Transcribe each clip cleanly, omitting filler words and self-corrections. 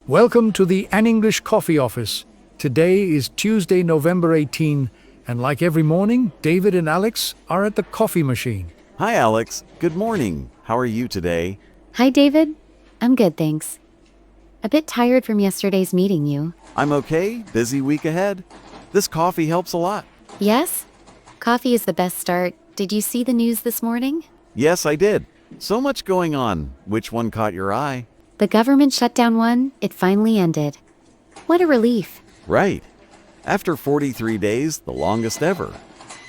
Welcome to the An English Coffee Office. Today is Tuesday, November 18, and like every morning, David and Alex are at the coffee machine. Hi, Alex. Good morning. How are you today? Hi, David. I'm good, thanks. A bit tired from yesterday's meeting you. I'm okay. Busy week ahead. This coffee helps a lot. Yes? Coffee is the best start. Did you see the news this morning? Yes, I did. So much going on. Which one caught your eye? The government shutdown one, it finally ended. What a relief. Right. After 43 days, the longest ever.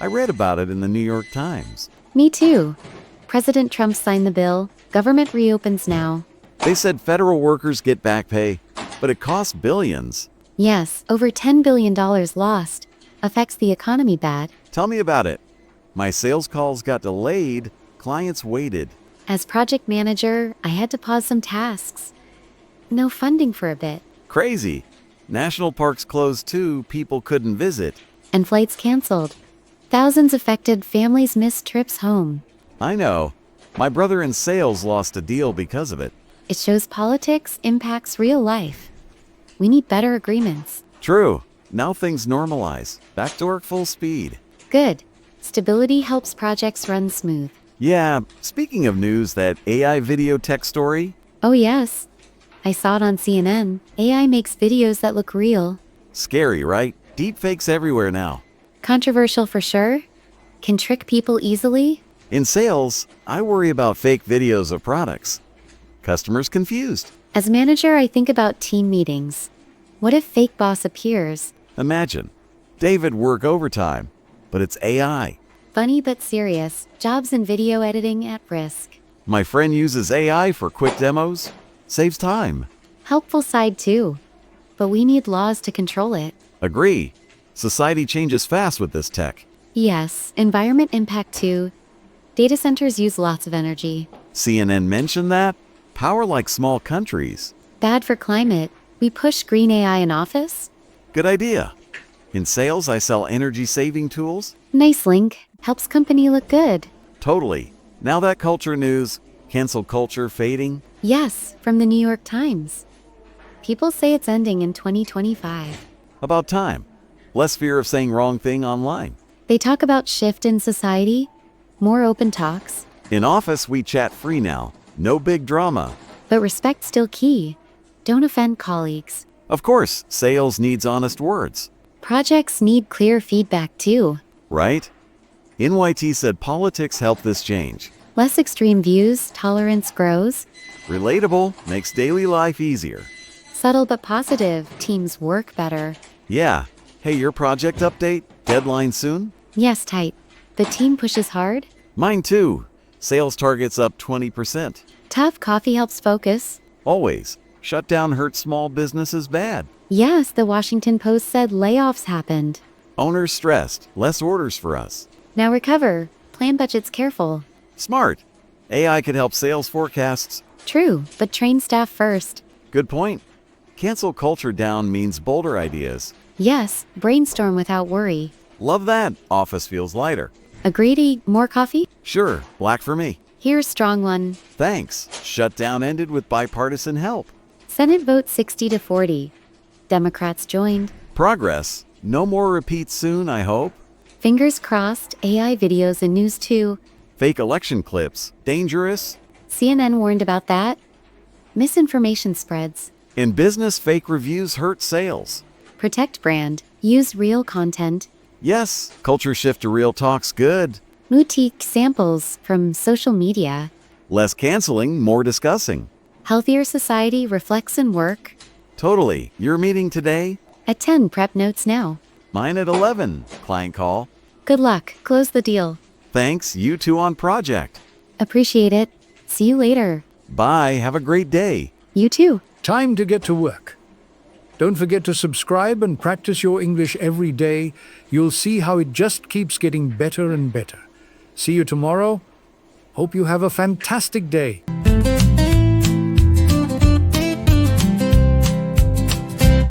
I read about it in the New York Times. Me too. President Trump signed the bill. Government reopens now. They said federal workers get back pay, but it costs billions. Yes, over $10 billion lost. Affects the economy bad. Tell me about it. My sales calls got delayed. Clients waited. As project manager, I had to pause some tasks. No funding for a bit. Crazy. National parks closed too. People couldn't visit. And flights canceled. Thousands affected, families missed trips home. I know. My brother in sales lost a deal because of it. It shows politics impacts real life. We need better agreements. True. Now things normalize. Back to work full speed. Good. Stability helps projects run smooth. Yeah, speaking of news, that AI video tech story? Oh yes. I saw it on CNN. AI makes videos that look real. Scary, right? Deepfakes everywhere now. Controversial for sure. Can trick people easily. In sales, I worry about fake videos of products. Customers confused. As manager, I think about team meetings. What if fake boss appears? Imagine. David work overtime, but it's AI. Funny but serious. Jobs in video editing at risk. My friend uses AI for quick demos. Saves time. Helpful side too. But we need laws to control it. Agree. Society changes fast with this tech. Yes, environment impact too. Data centers use lots of energy. CNN mentioned that? Power like small countries. Bad for climate. We push green AI in office? Good idea. In sales, I sell energy-saving tools. Nice link. Helps company look good. Totally. Now that culture news, cancel culture fading. Yes, from the New York Times. People say it's ending in 2025. About time. Less fear of saying wrong thing online. They talk about shift in society, more open talks. In office, we chat free now. No big drama. But respect's still key. Don't offend colleagues. Of course, sales needs honest words. Projects need clear feedback too. Right? NYT said politics help this change. Less extreme views, tolerance grows. Relatable, makes daily life easier. Subtle but positive, teams work better. Yeah. Hey, your project update? Deadline soon? Yes, tight. The team pushes hard. Mine too. Sales targets up 20%. Tough coffee helps focus. Always. Shutdown hurts small businesses bad. Yes, the Washington Post said layoffs happened. Owners stressed. Less orders for us. Now recover. Plan budgets careful. Smart. AI could help sales forecasts. True, but train staff first. Good point. Cancel culture down means bolder ideas. Yes, brainstorm without worry. Love that. Office feels lighter. Agree to eat more coffee? Sure. Black for me. Here's strong one. Thanks. Shutdown ended with bipartisan help. Senate vote 60 to 40. Democrats joined. Progress. No more repeats soon, I hope. Fingers crossed, AI videos and news too. Fake election clips. Dangerous. CNN warned about that. Misinformation spreads. In business, fake reviews hurt sales. Protect brand. Use real content. Yes, culture shift to real talk's good. Boutique samples from social media. Less canceling, more discussing. Healthier society reflects in work. Totally. Your meeting today? At 10, prep notes now. Mine at 11. Client call. Good luck. Close the deal. Thanks, you two on project. Appreciate it. See you later. Bye, have a great day. You too. Time to get to work. Don't forget to subscribe and practice your English every day. You'll see how it just keeps getting better and better. See you tomorrow. Hope you have a fantastic day.